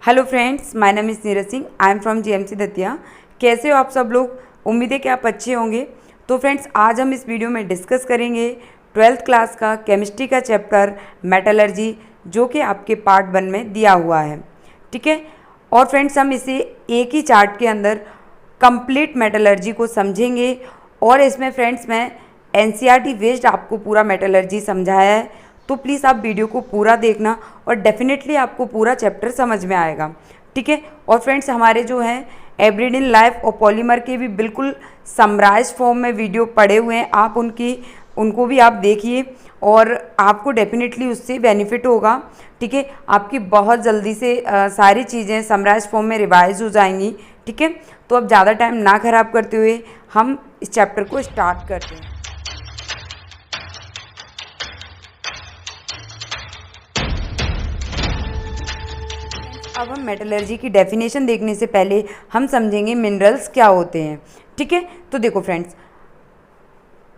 Hello friends, my name is Neeraj Singh. I am from GMC Datia. कैसे हो आप सब लोग? उम्मीद है कि आप अच्छे होंगे। तो फ्रेंड्स, आज हम इस वीडियो में डिस्कस करेंगे 12th क्लास का केमिस्ट्री का चैप्टर मेटलर्जी, जो कि आपके पार्ट 1 में दिया हुआ है। ठीक है। और फ्रेंड्स, हम इसे एक ही चार्ट के अंदर कंप्लीट मेटलर्जी को समझेंगे। और इसमें फ्रेंड्स मैं एनसीईआरटी बेस्ड आपको पूरा मेटलर्जी समझाया है, तो प्लीज़ आप वीडियो को पूरा देखना और डेफिनेटली आपको पूरा चैप्टर समझ में आएगा। ठीक है। और फ्रेंड्स, हमारे जो हैं एवरीडे इन लाइफ और पॉलीमर के भी बिल्कुल समराइज फॉर्म में वीडियो पड़े हुए हैं, आप उनको भी आप देखिए और आपको डेफिनेटली उससे बेनिफिट होगा। ठीक है। आपकी बहुत जल्दी से सारी चीज़ें समराइज फॉर्म में रिवाइज हो जाएंगी। ठीक है। तो अब ज़्यादा टाइम ना ख़राब करते हुए हम इस चैप्टर को स्टार्ट करते हैं। अब हम मेटलर्जी की डेफिनेशन देखने से पहले हम समझेंगे मिनरल्स क्या होते हैं। ठीक है। तो देखो फ्रेंड्स,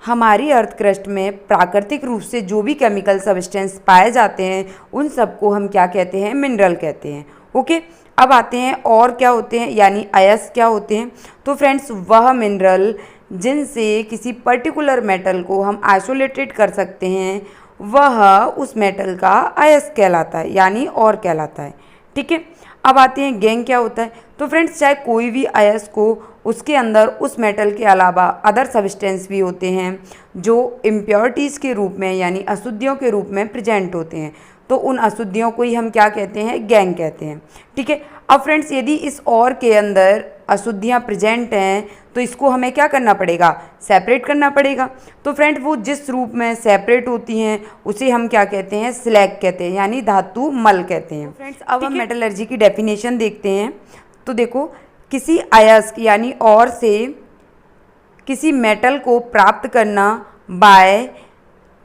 हमारी अर्थ क्रस्ट में प्राकृतिक रूप से जो भी केमिकल सब्सटेंस पाए जाते हैं उन सबको हम क्या कहते हैं? मिनरल कहते हैं। ओके। अब आते हैं और क्या होते हैं, यानी अयस्क क्या होते हैं। तो फ्रेंड्स, वह मिनरल जिनसे किसी पर्टिकुलर मेटल को हम आइसोलेटेड कर सकते हैं वह उस मेटल का अयस्क कहलाता है, यानी और कहलाता है। ठीक है। अब आते हैं गैंग क्या होता है। तो फ्रेंड्स, चाहे कोई भी अयस्क को उसके अंदर उस मेटल के अलावा अदर सब्सटेंस भी होते हैं जो इम्प्योरिटीज़ के रूप में, यानी अशुद्धियों के रूप में प्रेजेंट होते हैं, तो उन अशुद्धियों को ही हम क्या कहते हैं? गैंग कहते हैं। ठीक है। अब फ्रेंड्स, यदि इस और के अंदर अशुद्धियाँ प्रेजेंट हैं तो इसको हमें क्या करना पड़ेगा? सेपरेट करना पड़ेगा। तो फ्रेंड, वो जिस रूप में सेपरेट होती हैं उसे हम क्या कहते हैं? स्लैग कहते हैं, यानी धातु मल कहते हैं। फ्रेंड्स, अब हम मेटलर्जी की डेफिनेशन देखते हैं। तो देखो, किसी अयस्क यानी और से किसी मेटल को प्राप्त करना by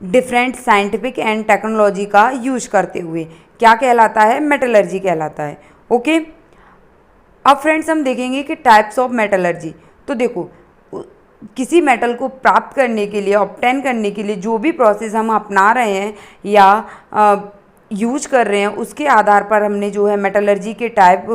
different scientific and technology का यूज करते हुए क्या कहलाता है? मेटलर्जी कहलाता है। ओके। अब फ्रेंड्स, हम देखेंगे कि टाइप्स ऑफ मेटलर्जी। तो देखो, किसी मेटल को प्राप्त करने के लिए, ऑब्टेन करने के लिए जो भी प्रोसेस हम अपना रहे हैं या यूज कर रहे हैं, उसके आधार पर हमने जो है मेटलर्जी के टाइप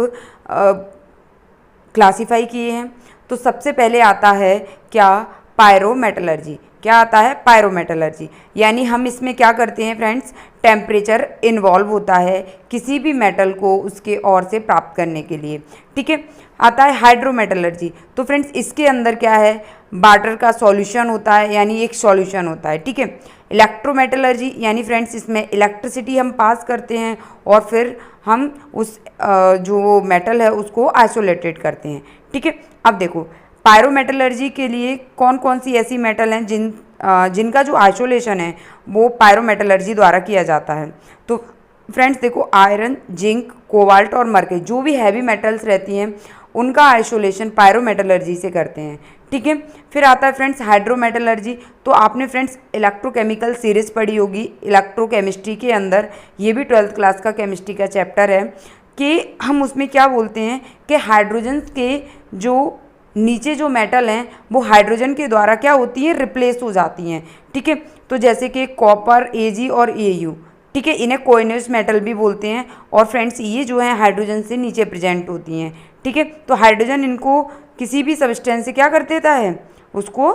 क्लासीफाई किए हैं। तो सबसे पहले आता है क्या? पायरोमेटलर्जी। क्या आता है? पायरोमेटलर्जी। यानी हम इसमें क्या करते हैं फ्रेंड्स? टेम्परेचर इन्वॉल्व होता है किसी भी मेटल को उसके और से प्राप्त करने के लिए। ठीक है। आता है हाइड्रोमेटलर्जी। तो फ्रेंड्स, इसके अंदर क्या है? वाटर का सॉल्यूशन होता है, यानी एक सॉल्यूशन होता है। ठीक है। इलेक्ट्रोमेटलर्जी, यानी फ्रेंड्स इसमें इलेक्ट्रिसिटी हम पास करते हैं और फिर हम उस जो मेटल है उसको आइसोलेटेड करते हैं। ठीक है। अब देखो, पायरोमेटलर्जी के लिए कौन कौन सी ऐसी मेटल हैं जिनका जो आइसोलेशन है वो पायरोमेटलर्जी द्वारा किया जाता है। तो फ्रेंड्स देखो, आयरन, जिंक, कोबाल्ट और मरकरी, जो भी हैवी मेटल्स रहती हैं उनका आइसोलेशन पायरोमेटलर्जी से करते हैं। ठीक है। फिर आता है फ्रेंड्स हाइड्रोमेटलर्जी। तो आपने फ्रेंड्स इलेक्ट्रोकेमिकल सीरीज पढ़ी होगी इलेक्ट्रोकेमिस्ट्री के अंदर, ये भी 12th क्लास का केमिस्ट्री का चैप्टर है, कि हम उसमें क्या बोलते हैं कि हाइड्रोजन के जो नीचे जो मेटल हैं वो हाइड्रोजन के द्वारा क्या होती है? रिप्लेस हो जाती हैं। ठीक है। तो जैसे कि कॉपर, Ag और Au। ठीक है। इन्हें कोइनस मेटल भी बोलते हैं। और फ्रेंड्स, ये जो है हाइड्रोजन से नीचे प्रेजेंट होती हैं। ठीक है। तो हाइड्रोजन इनको किसी भी सब्सटेंस से क्या कर देता है? उसको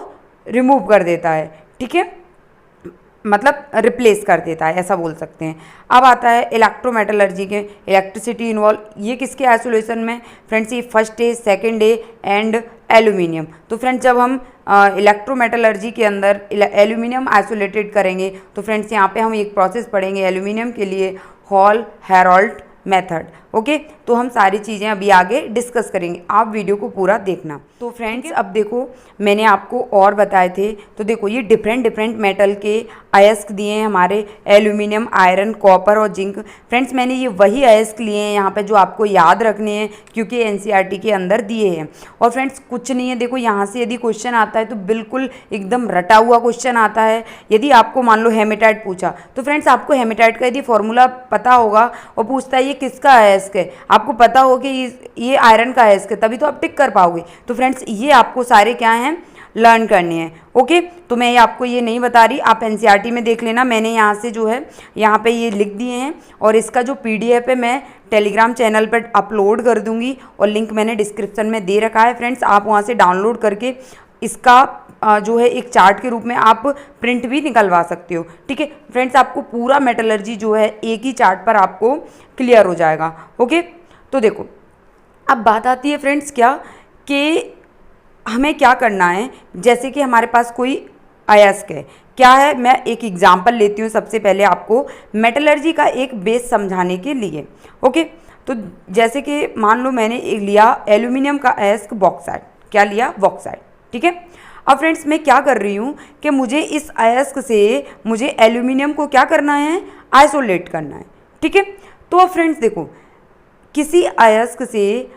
रिमूव कर देता है। ठीक है। मतलब रिप्लेस कर देता है, ऐसा बोल सकते हैं। अब आता है इलेक्ट्रोमेटलर्जी के, इलेक्ट्रिसिटी इन्वॉल्व। ये किसके आइसोलेशन में? फ्रेंड्स, ये फर्स्ट है, सेकंड है एंड एल्यूमिनियम। तो फ्रेंड्स, जब हम इलेक्ट्रोमेटलर्जी के अंदर एल्यूमिनियम आइसोलेटेड करेंगे तो फ्रेंड्स यहाँ पे हम एक प्रोसेस पढ़ेंगे एल्यूमिनियम के लिए, हॉल हेरोल्ड मेथड। ओके। तो हम सारी चीज़ें अभी आगे डिस्कस करेंगे, आप वीडियो को पूरा देखना। तो फ्रेंड्स, अब देखो, मैंने आपको और बताए थे। तो देखो, ये डिफरेंट मेटल के अयस्क दिए हैं हमारे, एल्यूमिनियम, आयरन, कॉपर और जिंक। फ्रेंड्स, मैंने ये वही अयस्क लिए हैं यहाँ पे जो आपको याद रखने हैं, क्योंकि एनसीईआरटी के अंदर दिए हैं। और फ्रेंड्स, कुछ नहीं है, देखो यहाँ से यदि क्वेश्चन आता है तो बिल्कुल एकदम रटा हुआ क्वेश्चन आता है। यदि आपको मान लो हेमेटाइट पूछा, तो फ्रेंड्स आपको हेमेटाइट का यदि फॉर्मूला पता होगा और पूछता है ये किसका अयस्क है, आपको पता हो कि ये आयरन का अयस्क है, तभी तो आप टिक कर पाओगे। तो फ्रेंड्स, ये आपको सारे क्या हैं? लर्न करनी है। ओके, तो मैं ये आपको ये नहीं बता रही, आप एनसीईआरटी में देख लेना, मैंने यहाँ से जो है यहाँ पे ये लिख दिए हैं और इसका जो पीडीएफ है मैं टेलीग्राम चैनल पर अपलोड कर दूंगी और लिंक मैंने डिस्क्रिप्शन में दे रखा है फ्रेंड्स, आप वहाँ से डाउनलोड करके इसका जो है एक चार्ट के रूप में आप प्रिंट भी निकलवा सकते हो। ठीक है फ्रेंड्स, आपको पूरा मेटलर्जी जो है एक ही चार्ट पर आपको क्लियर हो जाएगा। ओके, तो देखो अब बात आती है फ्रेंड्स क्या कि हमें क्या करना है। जैसे कि हमारे पास कोई अयस्क है, क्या है, मैं एक एग्जांपल लेती हूँ सबसे पहले आपको मेटलर्जी का एक बेस समझाने के लिए। ओके, तो जैसे कि मान लो मैंने एक लिया एल्यूमिनियम का अयस्क बॉक्साइट, क्या लिया, बॉक्साइट। ठीक है, अब फ्रेंड्स मैं क्या कर रही हूँ कि मुझे इस अयस्क से मुझे एल्यूमिनियम को क्या करना है, आइसोलेट करना है। ठीक है, तो अब फ्रेंड्स देखो, किसी अयस्क से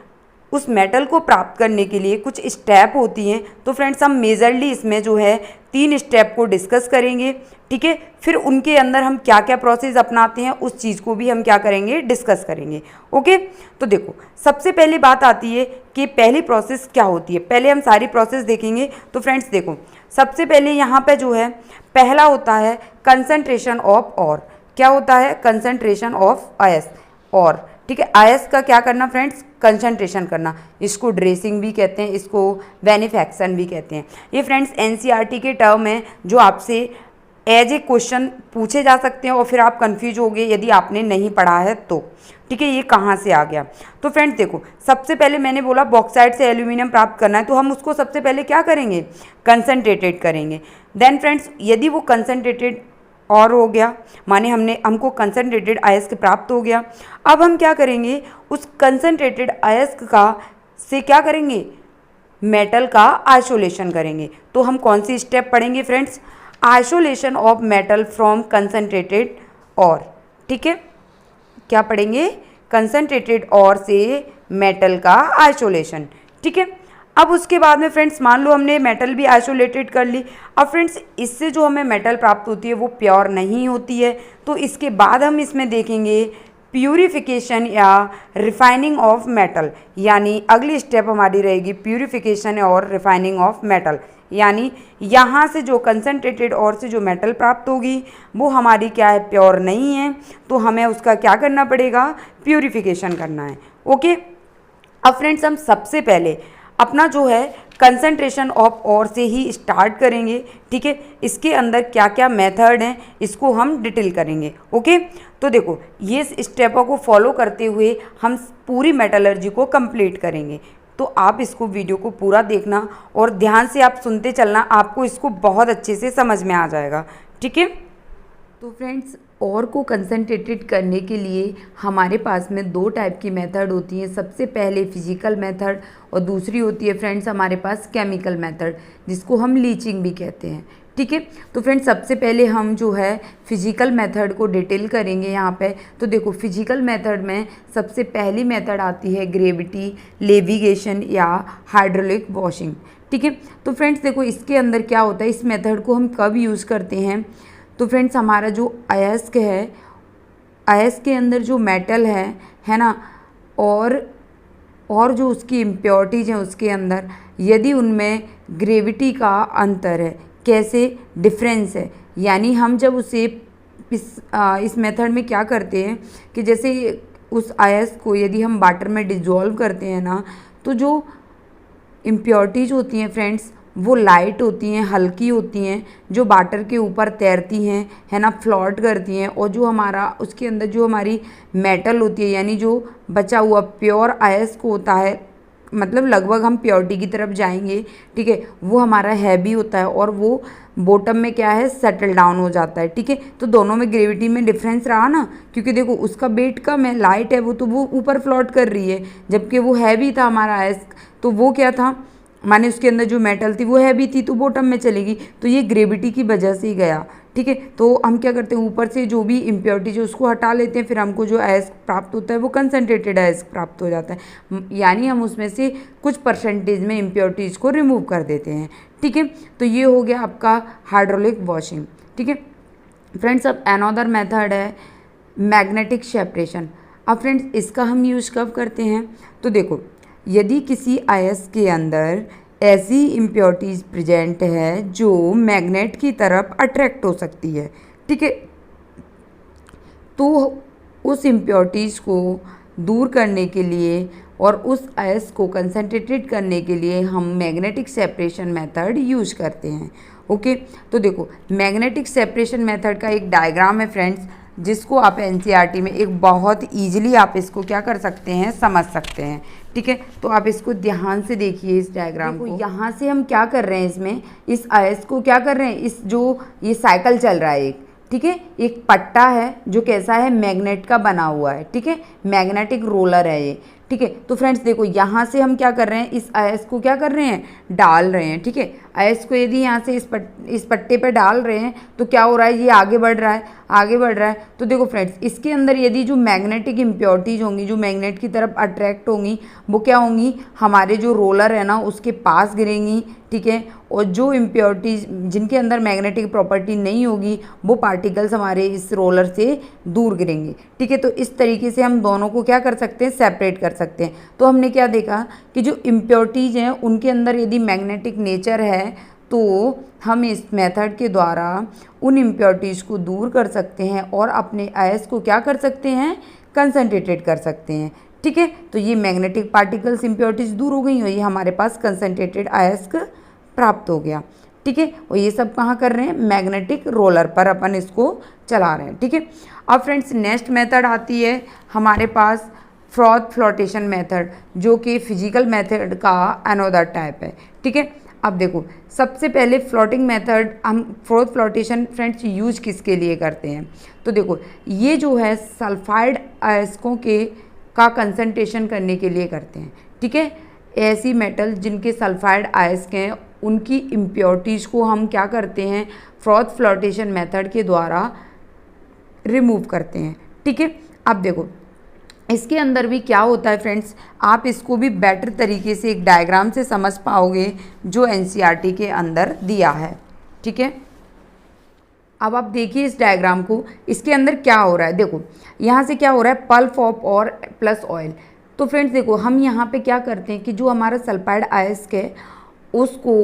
उस मेटल को प्राप्त करने के लिए कुछ स्टेप होती हैं। तो फ्रेंड्स हम मेजरली इसमें जो है 3 स्टेप को डिस्कस करेंगे। ठीक है, फिर उनके अंदर हम क्या क्या प्रोसेस अपनाते हैं उस चीज़ को भी हम क्या करेंगे, डिस्कस करेंगे। ओके, तो देखो सबसे पहली बात आती है कि पहली प्रोसेस क्या होती है। पहले हम सारी प्रोसेस देखेंगे। तो फ्रेंड्स देखो, सबसे पहले यहाँ पे जो है पहला होता है कंसंट्रेशन ऑफ और, क्या होता है, कंसंट्रेशन ऑफ आयस और। ठीक है, आयस का क्या करना फ्रेंड्स, कंसंट्रेशन करना, इसको ड्रेसिंग भी कहते हैं, इसको बेनिफैक्शन भी कहते हैं। ये फ्रेंड्स एनसीईआरटी के टर्म है जो आपसे एज ए क्वेश्चन पूछे जा सकते हैं और फिर आप कंफ्यूज होगे यदि आपने नहीं पढ़ा है तो। ठीक है, ये कहाँ से आ गया। तो फ्रेंड्स देखो, सबसे पहले मैंने बोला बॉक्साइट से एल्यूमिनियम प्राप्त करना है, तो हम उसको सबसे पहले क्या करेंगे, कंसनट्रेटेड करेंगे। देन फ्रेंड्स यदि वो कंसनट्रेटेड और हो गया, माने हमको कंसनट्रेटेड अयस्क प्राप्त हो गया, अब हम क्या करेंगे, उस कंसनट्रेटेड अयस्क का से क्या करेंगे, मेटल का आइसोलेशन करेंगे। तो हम कौन सी स्टेप पढ़ेंगे friends, isolation of metal from concentrated और। ठीक है, क्या पढ़ेंगे, कंसनट्रेटेड और से मेटल का आइसोलेशन। ठीक है, अब उसके बाद में फ्रेंड्स मान लो हमने मेटल भी आइसोलेटेड कर ली। अब फ्रेंड्स इससे जो हमें मेटल प्राप्त होती है वो प्योर नहीं होती है, तो इसके बाद हम इसमें देखेंगे प्यूरिफिकेशन या रिफाइनिंग ऑफ मेटल, यानी अगली स्टेप हमारी रहेगी प्यूरिफिकेशन और रिफाइनिंग ऑफ मेटल। यानी यहाँ से जो कंसनट्रेटेड और से जो मेटल प्राप्त होगी वो हमारी क्या है, प्योर नहीं है, तो हमें उसका क्या करना पड़ेगा, प्यूरिफिकेशन करना है। ओके, अब फ्रेंड्स हम सबसे पहले अपना जो है कंसंट्रेशन ऑफ और से ही स्टार्ट करेंगे। ठीक है, इसके अंदर क्या क्या मेथड हैं इसको हम डिटेल करेंगे। ओके, तो देखो ये स्टेपों को फॉलो करते हुए हम पूरी मेटलर्जी को कंप्लीट करेंगे। तो आप इसको वीडियो को पूरा देखना और ध्यान से आप सुनते चलना, आपको इसको बहुत अच्छे से समझ में आ जाएगा। ठीक है, तो फ्रेंड्स और को कंसंट्रेटेड करने के लिए हमारे पास में 2 टाइप की मेथड होती हैं। सबसे पहले फिजिकल मेथड और दूसरी होती है फ्रेंड्स हमारे पास केमिकल मेथड, जिसको हम लीचिंग भी कहते हैं। ठीक है, तो फ्रेंड्स सबसे पहले हम जो है फिजिकल मेथड को डिटेल करेंगे यहाँ पे। तो देखो फिजिकल मेथड में सबसे पहली मेथड आती है ग्रेविटी लेविगेशन या हाइड्रोलिक वॉशिंग। ठीक है, तो फ्रेंड्स देखो इसके अंदर क्या होता है, इस मेथड को हम कब यूज़ करते हैं, तो फ्रेंड्स हमारा जो अयस्क है, अयस्क के अंदर जो मेटल है ना, और जो उसकी इम्प्योरिटीज़ हैं उसके अंदर, यदि उनमें ग्रेविटी का अंतर है, कैसे डिफरेंस है, यानी हम जब उसे इस मेथड में क्या करते हैं कि जैसे उस अयस्क को यदि हम वाटर में डिज़ोल्व करते हैं ना, तो जो इम्प्योरिटीज़ होती हैं फ्रेंड्स वो लाइट होती हैं, हल्की होती हैं, जो वाटर के ऊपर तैरती हैं, है ना, फ्लोट करती हैं। और जो हमारा उसके अंदर जो हमारी मेटल होती है, यानी जो बचा हुआ प्योर अयस्क होता है, मतलब लगभग हम प्योरिटी की तरफ जाएंगे। ठीक है, वो हमारा हैवी होता है और वो बॉटम में क्या है, सेटल डाउन हो जाता है। ठीक है, तो दोनों में ग्रेविटी में डिफरेंस रहा ना, क्योंकि देखो उसका वेट कम है, लाइट है, वो ऊपर फ्लोट कर रही है, जबकि वो हैवी था हमारा अयस्क, तो वो क्या था, माने उसके अंदर जो मेटल थी वो हैवी थी, तो बॉटम में चलेगी, तो ये ग्रेविटी की वजह से ही गया। ठीक है, तो हम क्या करते हैं, ऊपर से जो भी इम्प्योरिटी जो उसको हटा लेते हैं, फिर हमको जो अयस्क प्राप्त होता है वो कंसनट्रेटेड अयस्क प्राप्त हो जाता है, यानी हम उसमें से कुछ परसेंटेज में इम्प्योरिटीज़ को रिमूव कर देते हैं। ठीक है, तो ये हो गया आपका हाइड्रोलिक वॉशिंग। ठीक है फ्रेंड्स, अब अनदर मेथड है मैग्नेटिक सेपरेशन। अब फ्रेंड्स इसका हम यूज़ कब करते हैं, तो देखो यदि किसी अयस्क के अंदर ऐसी इम्प्योरिटीज़ प्रेजेंट है जो मैग्नेट की तरफ अट्रैक्ट हो सकती है, ठीक है। तो उस इम्प्योरिटीज़ को दूर करने के लिए और उस आयस को कंसंट्रेटेड करने के लिए हम मैग्नेटिक सेपरेशन मेथड यूज करते हैं। ओके, तो देखो मैग्नेटिक सेपरेशन मेथड का एक डायग्राम है फ्रेंड्स, जिसको आप एनसीईआरटी में एक बहुत ईजिली आप इसको क्या कर सकते हैं, समझ सकते हैं, ठीक है। तो आप इसको ध्यान से देखिए इस डायग्राम को। यहाँ से हम क्या कर रहे हैं, इसमें इस आयस को क्या कर रहे हैं, इस जो ये साइकिल चल रहा है एक, ठीक है, एक पट्टा है जो कैसा है, मैग्नेट का बना हुआ है, ठीक है, मैग्नेटिक रोलर है ये, ठीक है। तो फ्रेंड्स देखो यहाँ से हम क्या कर रहे हैं, इस आयस को क्या कर रहे हैं, डाल रहे हैं, ठीक है। आयस को यदि यहाँ से इस पट्टे पे डाल रहे हैं तो क्या हो रहा है, ये आगे बढ़ रहा है, आगे बढ़ रहा है। तो देखो फ्रेंड्स इसके अंदर यदि जो मैग्नेटिक इम्प्योरिटीज़ होंगी, जो मैग्नेट की तरफ अट्रैक्ट होंगी, वो क्या होंगी, हमारे जो रोलर है ना उसके पास गिरेंगी, ठीक है। और जो इम्प्योरिटीज़ जिनके अंदर मैग्नेटिक प्रॉपर्टी नहीं होगी वो पार्टिकल्स हमारे इस रोलर से दूर गिरेंगे, ठीक है। तो इस तरीके से हम दोनों को क्या कर सकते हैं, सेपरेट कर सकते हैं। तो हमने क्या देखा कि जो इम्प्योरिटीज़ हैं उनके अंदर यदि मैग्नेटिक नेचर है तो हम इस मेथड के द्वारा उन इम्प्योरिटीज़ को दूर कर सकते हैं और अपने आयस को क्या कर सकते हैं, कंसंट्रेटेड कर सकते हैं, ठीक है। तो ये मैग्नेटिक पार्टिकल्स इम्प्योरिटीज़ दूर हो गई और ये हमारे पास कंसंट्रेटेड आयस प्राप्त हो गया, ठीक है। और ये सब कहाँ कर रहे हैं, मैग्नेटिक रोलर पर अपन इसको चला रहे हैं, ठीक है। अब फ्रेंड्स नेक्स्ट मेथड आती है हमारे पास फ्रॉथ फ्लोटेशन मेथड, जो कि फिजिकल मेथड का अनदर टाइप है, ठीक है। अब देखो सबसे पहले फ्लोटिंग मेथड हम फ्रॉथ फ्लोटेशन फ्रेंड्स यूज किसके लिए करते हैं, तो देखो ये जो है सल्फाइड अयस्कों के का कंसंट्रेशन करने के लिए करते हैं, ठीक है। ऐसी मेटल जिनके सल्फाइड अयस्क हैं उनकी इम्प्योरिटीज़ को हम क्या करते हैं, फ्रॉथ फ्लोटेशन मेथड के द्वारा रिमूव करते हैं, ठीक है। अब देखो इसके अंदर भी क्या होता है फ्रेंड्स, आप इसको भी बेटर तरीके से एक डायग्राम से समझ पाओगे जो एनसीईआरटी के अंदर दिया है, ठीक है। अब आप देखिए इस डायग्राम को, इसके अंदर क्या हो रहा है, देखो यहाँ से क्या हो रहा है, पल्प ऑफ और प्लस ऑयल। तो फ्रेंड्स देखो हम यहाँ पे क्या करते हैं कि जो हमारा सल्फाइड अयस्क है उसको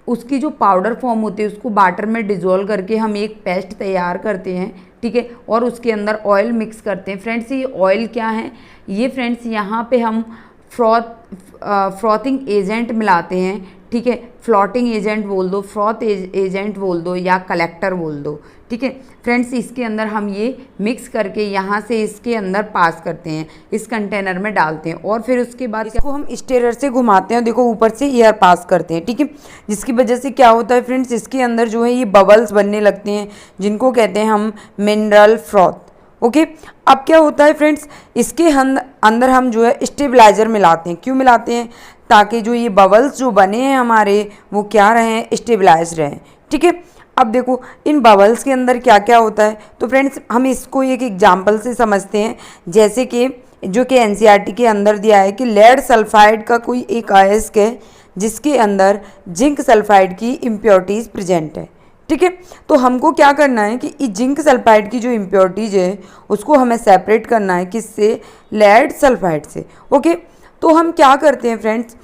उसकी जो पाउडर फॉर्म होती है उसको वाटर में डिज़ोल्व करके हम एक पेस्ट तैयार करते हैं, ठीक है। और उसके अंदर ऑयल मिक्स करते हैं। फ्रेंड्स ये ऑयल क्या है, ये फ्रेंड्स यहाँ पे हम फ्रॉथिंग एजेंट मिलाते हैं, ठीक है। फ्लोटिंग एजेंट बोल दो, फ्रॉथ एजेंट बोल दो या कलेक्टर बोल दो, ठीक है। फ्रेंड्स इसके अंदर हम ये मिक्स करके यहाँ से इसके अंदर पास करते हैं, इस कंटेनर में डालते हैं और फिर उसके बाद इसको हम स्टेरर से घुमाते हैं, देखो ऊपर से एयर पास करते हैं, ठीक है। जिसकी वजह से क्या होता है फ्रेंड्स, इसके अंदर जो है ये बबल्स बनने लगते हैं जिनको कहते हैं हम मिनरल फ्रॉथ। ओके, अब क्या होता है फ्रेंड्स, इसके अंदर हम जो है स्टेबलाइज़र मिलाते हैं। क्यों मिलाते हैं, ताकि जो ये बबल्स जो बने हैं हमारे वो क्या रहें, स्टेबलाइज रहें, ठीक है। अब देखो इन बबल्स के अंदर क्या क्या होता है, तो फ्रेंड्स हम इसको एक एग्जांपल से समझते हैं। जैसे कि जो कि एनसीईआरटी के अंदर दिया है कि लेड सल्फाइड का कोई एक अयस्क है जिसके अंदर जिंक सल्फाइड की इम्प्योरिटीज़ प्रेजेंट है, ठीक है। तो हमको क्या करना है कि जिंक सल्फाइड की जो इम्प्योरिटीज़ है उसको हमें सेपरेट करना है, किससे, लेड सल्फाइड से। ओके, तो हम क्या करते हैं फ्रेंड्स,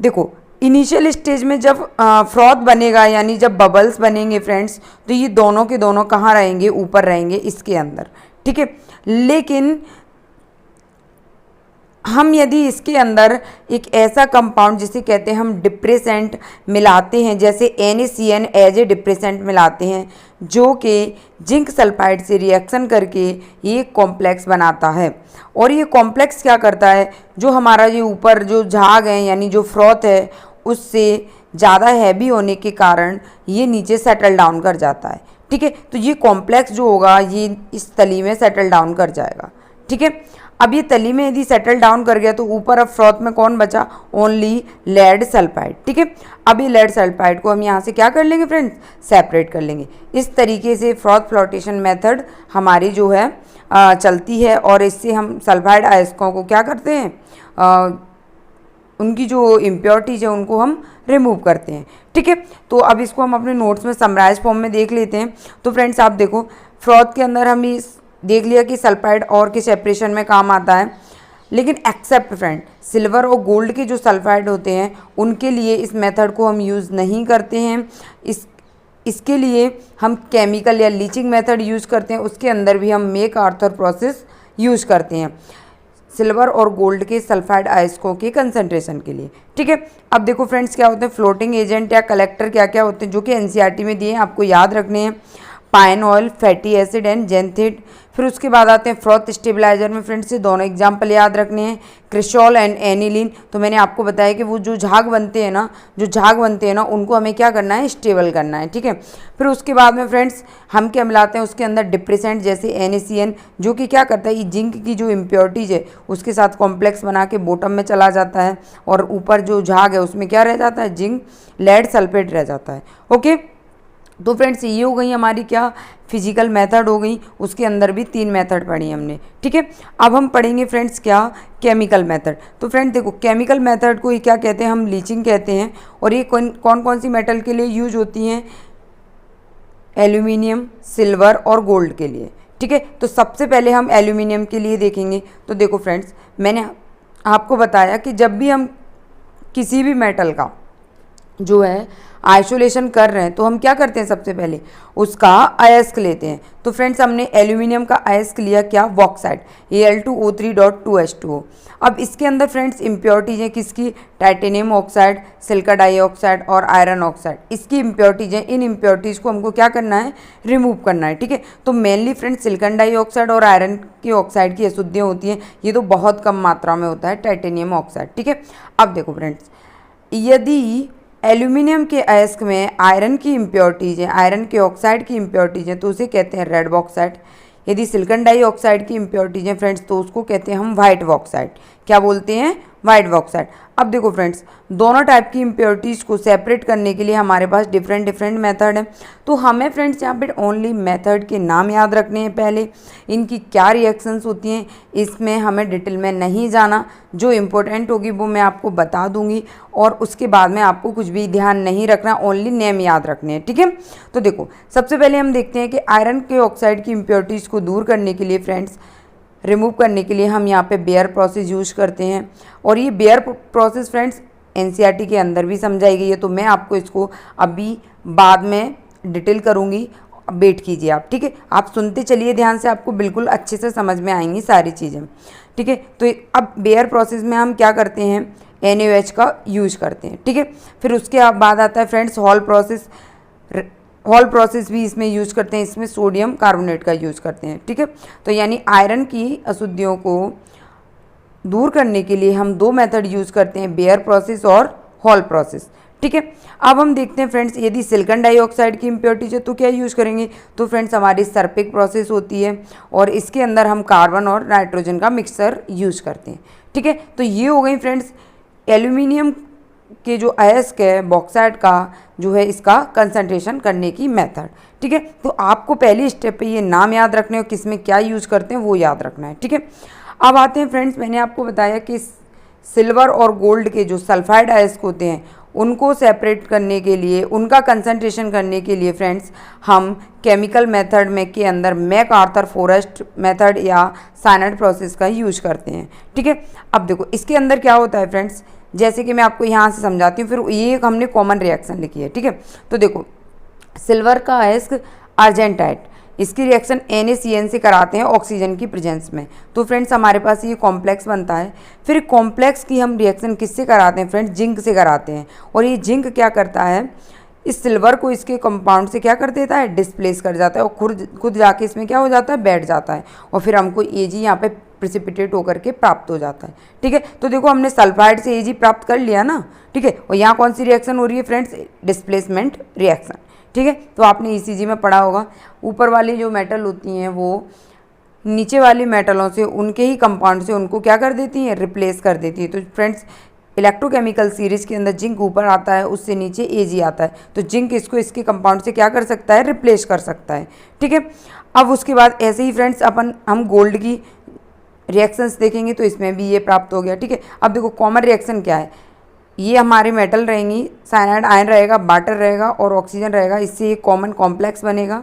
देखो इनिशियल स्टेज में जब फ्रॉथ बनेगा यानी जब बबल्स बनेंगे फ्रेंड्स, तो ये दोनों के दोनों कहाँ रहेंगे, ऊपर रहेंगे इसके अंदर, ठीक है। लेकिन हम यदि इसके अंदर एक ऐसा कंपाउंड जिसे कहते हैं हम डिप्रेसेंट मिलाते हैं, जैसे NaCN एज ए डिप्रेसेंट मिलाते हैं, जो कि जिंक सल्फाइड से रिएक्शन करके ये कॉम्प्लेक्स बनाता है। और ये कॉम्प्लेक्स क्या करता है, जो हमारा ये ऊपर जो झाग है यानी जो फ्रॉथ है उससे ज़्यादा हैवी होने के कारण ये नीचे सेटल डाउन कर जाता है, ठीक है। तो ये कॉम्प्लेक्स जो होगा ये इस तली में सेटल डाउन कर जाएगा, ठीक है। अब ये तली में यदि सेटल डाउन कर गया तो ऊपर अब फ्रॉथ में कौन बचा, ओनली लेड सल्फाइड, ठीक है। अब ये लेड सल्फाइड को हम यहाँ से क्या कर लेंगे फ्रेंड्स, सेपरेट कर लेंगे। इस तरीके से फ्रॉथ फ्लोटेशन मेथड हमारी जो है चलती है और इससे हम सल्फाइड अयस्कों को क्या करते हैं, उनकी जो इम्प्योरिटीज़ है उनको हम रिमूव करते हैं, ठीक है। तो अब इसको हम अपने नोट्स में समराइज फॉर्म में देख लेते हैं। तो फ्रेंड्स आप देखो फ्रॉथ के अंदर हम इस देख लिया कि सल्फाइड और के सेपरेशन में काम आता है। लेकिन एक्सेप्ट फ्रेंड सिल्वर और गोल्ड के जो सल्फाइड होते हैं उनके लिए इस मेथड को हम यूज़ नहीं करते हैं। इसके लिए हम केमिकल या लीचिंग मेथड यूज़ करते हैं, उसके अंदर भी हम मेक आर्थर प्रोसेस यूज़ करते हैं सिल्वर और गोल्ड के सल्फाइड आयस्कों के कंसंट्रेशन के लिए। ठीक है, अब देखो फ्रेंड्स क्या होते हैं फ्लोटिंग एजेंट या कलेक्टर क्या क्या होते हैं जो कि एनसीईआरटी में दिए हैं, आपको याद रखने हैं। Pine oil, fatty acid and xanthate. फिर उसके बाद आते हैं फ्रॉथ स्टेबलाइजर में फ्रेंड्स से दोनों एग्जाम्पल याद रखने हैं, क्रिस्टॉल एंड एनिलीन। तो मैंने आपको बताया कि वो जो झाग बनते हैं ना उनको हमें क्या करना है, स्टेबल करना है। ठीक है, फिर उसके बाद में फ्रेंड्स हम क्या मिलाते हैं उसके अंदर डिप्रेसेंट जैसे NaCN, जो कि क्या करता है ये जिंक की जो इम्प्योरिटीज है उसके साथ कॉम्प्लेक्स बना के बॉटम में चला जाता है और ऊपर जो झाग है उसमें क्या रह जाता है, जिंक लेड सल्फेट रह जाता है। ओके, तो फ्रेंड्स ये हो गई हमारी क्या फिजिकल मेथड हो गई, उसके अंदर भी 3 मेथड पढ़ी हमने। ठीक है, अब हम पढ़ेंगे फ्रेंड्स क्या, केमिकल मेथड। तो फ्रेंड्स देखो केमिकल मेथड को ये क्या कहते हैं, हम लीचिंग कहते हैं। और ये कौन कौन सी मेटल के लिए यूज होती हैं, एल्यूमिनियम, सिल्वर और गोल्ड के लिए। ठीक है, तो सबसे पहले हम एल्यूमिनियम के लिए देखेंगे। तो देखो फ्रेंड्स मैंने आपको बताया कि जब भी हम किसी भी मेटल का जो है आइसोलेशन कर रहे हैं तो हम क्या करते हैं, सबसे पहले उसका अयस्क लेते हैं। तो फ्रेंड्स हमने एल्यूमिनियम का अयस्क लिया क्या, बॉक्साइड, Al2O3.2H2O। अब इसके अंदर फ्रेंड्स इम्प्योरिटीज हैं किसकी, टाइटेनियम ऑक्साइड, सिलिका डाइऑक्साइड और आयरन ऑक्साइड, इसकी इम्प्योरिटीज हैं। इन इम्प्योरिटीज़ को हमको क्या करना है, रिमूव करना है। ठीक है, तो मेनली फ्रेंड्स सिलिकॉन डाइऑक्साइड और आयरन की ऑक्साइड की अशुद्धियाँ होती हैं, ये तो बहुत कम मात्रा में होता है टाइटेनियम ऑक्साइड। ठीक है, अब देखो फ्रेंड्स यदि एल्यूमिनियम के अयस्क में आयरन की इम्प्योरिटीज है, आयरन के ऑक्साइड की इम्प्योरिटीज है तो उसे कहते हैं रेड बॉक्साइड। यदि सिलिकॉन डाइऑक्साइड की इम्प्योरिटीज है फ्रेंड्स तो उसको कहते हैं हम वाइट बॉक्साइड। क्या बोलते हैं, वाइट बॉक्साइड। अब देखो फ्रेंड्स दोनों टाइप की इम्प्योरिटीज़ को सेपरेट करने के लिए हमारे पास डिफरेंट मेथड है। तो हमें फ्रेंड्स यहाँ पे ओनली मेथड के नाम याद रखने हैं, पहले इनकी क्या रिएक्शंस होती हैं इसमें हमें डिटेल में नहीं जाना, जो इम्पोर्टेंट होगी वो मैं आपको बता दूंगी और उसके बाद में आपको कुछ भी ध्यान नहीं रखना, ओनली नेम याद रखने हैं। ठीक है, तो देखो सबसे पहले हम देखते हैं कि आयरन के ऑक्साइड की इम्प्योरिटीज़ को दूर करने के लिए फ्रेंड्स, रिमूव करने के लिए हम यहाँ पे बेयर प्रोसेस यूज करते हैं। और ये बेयर प्रोसेस फ्रेंड्स एनसीईआरटी के अंदर भी समझाई गई है, तो मैं आपको इसको अभी बाद में डिटेल करूँगी, वेट कीजिए आप। ठीक है, आप सुनते चलिए ध्यान से, आपको बिल्कुल अच्छे से समझ में आएंगी सारी चीज़ें। ठीक है, तो अब बेयर प्रोसेस में हम क्या करते हैं, NaOH का यूज करते हैं। ठीक है, फिर उसके बाद आता है friends hall process. Hall process भी इसमें यूज करते हैं, इसमें सोडियम कार्बोनेट का यूज करते हैं। ठीक है, तो यानी आयरन की अशुद्धियों को दूर करने के लिए हम 2 मेथड यूज करते हैं, बेयर प्रोसेस और हॉल प्रोसेस। ठीक है, अब हम देखते हैं फ्रेंड्स यदि सिलिकॉन डाइऑक्साइड की इम्प्योरिटीज है तो क्या यूज़ करेंगे, तो फ्रेंड्स हमारी सर्पिक प्रोसेस होती है और इसके अंदर हम कार्बन और नाइट्रोजन का मिक्सचर यूज करते हैं। ठीक है, तो ये हो गई फ्रेंड्स एल्यूमिनियम के जो अयस्क है बॉक्साइड का जो है इसका कंसंट्रेशन करने की मेथड। ठीक है, तो आपको पहली स्टेप पे ये नाम याद रखने और किस में क्या यूज़ करते हैं वो याद रखना है। ठीक है, अब आते हैं फ्रेंड्स, मैंने आपको बताया कि सिल्वर और गोल्ड के जो सल्फाइड अयस्क होते हैं उनको सेपरेट करने के लिए, उनका कंसंट्रेशन करने के लिए फ्रेंड्स हम केमिकल मेथड में के अंदर मैक आर्थर फॉरेस्ट मेथड या साइनाइड प्रोसेस का यूज करते हैं। ठीक है, अब देखो इसके अंदर क्या होता है फ्रेंड्स, जैसे कि मैं आपको यहाँ से समझाती हूँ, फिर ये एक हमने कॉमन रिएक्शन लिखी है। ठीक है, तो देखो सिल्वर का अयस्क अर्जेंटाइट, इसकी रिएक्शन NaCN से कराते हैं ऑक्सीजन की प्रेजेंस में। तो फ्रेंड्स हमारे पास ये कॉम्प्लेक्स बनता है। फिर कॉम्प्लेक्स की हम रिएक्शन किससे कराते हैं फ्रेंड्स, जिंक से कराते हैं। और ये जिंक क्या करता है, इस सिल्वर को इसके कंपाउंड से क्या कर देता है, डिस्प्लेस कर जाता है और खुद जाके इसमें क्या हो जाता है, बैठ जाता है और फिर हमको Ag यहाँ पे प्रिसिपिटेट होकर के प्राप्त हो जाता है। ठीक है, तो देखो हमने सल्फाइड से Ag प्राप्त कर लिया ना। ठीक है, और यहाँ कौन सी रिएक्शन हो रही है फ्रेंड्स, डिस्प्लेसमेंट रिएक्शन। ठीक है, तो आपने ECG में पढ़ा होगा, ऊपर वाली जो मेटल होती हैं वो नीचे वाली मेटलों से, उनके ही कंपाउंड से उनको क्या कर देती हैं, रिप्लेस कर देती है। तो फ्रेंड्स इलेक्ट्रोकेमिकल सीरीज के अंदर जिंक ऊपर आता है, उससे नीचे Ag आता है, तो जिंक इसको इसके कंपाउंड से क्या कर सकता है, रिप्लेस कर सकता है। ठीक है, अब उसके बाद ऐसे ही फ्रेंड्स हम गोल्ड की रिएक्शंस देखेंगे तो इसमें भी ये प्राप्त हो गया। ठीक है, अब देखो कॉमन रिएक्शन क्या है, ये हमारे मेटल रहेंगी, साइनाइड आयन रहेगा, वाटर रहेगा और ऑक्सीजन रहेगा, इससे ये कॉमन कॉम्प्लेक्स बनेगा,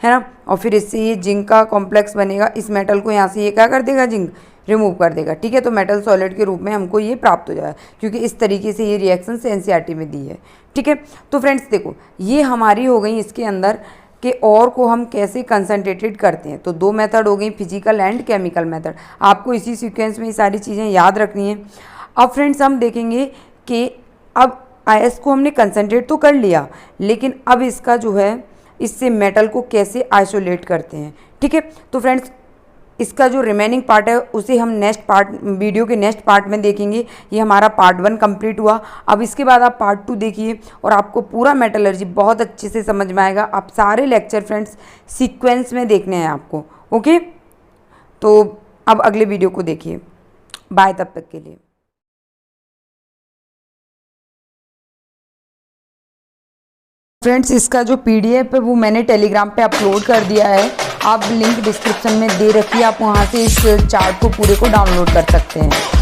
है ना। और फिर इससे ये जिंक का कॉम्प्लेक्स बनेगा, इस मेटल को यहाँ से ये क्या कर देगा, जिंक रिमूव कर देगा। ठीक है, तो मेटल सॉलिड के रूप में हमको ये प्राप्त हो जाएगा, क्योंकि इस तरीके से ये रिएक्शन एनसीईआरटी में दी है। ठीक है, तो फ्रेंड्स देखो ये हमारी हो गई इसके अंदर कि और को हम कैसे कंसनट्रेटेड करते हैं। तो 2 मेथड हो गई, फिजिकल एंड केमिकल मेथड। आपको इसी सीक्वेंस में ये सारी चीज़ें याद रखनी है। अब फ्रेंड्स हम देखेंगे कि अब आयस को हमने कंसनट्रेट तो कर लिया, लेकिन अब इसका जो है इससे मेटल को कैसे आइसोलेट करते हैं। ठीक है, तो फ्रेंड्स इसका जो रिमेनिंग पार्ट है उसे हम नेक्स्ट पार्ट, वीडियो के नेक्स्ट पार्ट में देखेंगे। ये हमारा पार्ट 1 कंप्लीट हुआ। अब इसके बाद आप पार्ट 2 देखिए और आपको पूरा मेटलर्जी बहुत अच्छे से समझ में आएगा। आप सारे लेक्चर फ्रेंड्स सीक्वेंस में देखने हैं आपको। ओके, तो अब अगले वीडियो को देखिए। बाय तब तक के लिए। फ्रेंड्स इसका जो PDF है वो मैंने टेलीग्राम पे अपलोड कर दिया है। आप लिंक डिस्क्रिप्शन में दे रखी है, आप वहाँ से इस चार्ट को पूरे को डाउनलोड कर सकते हैं।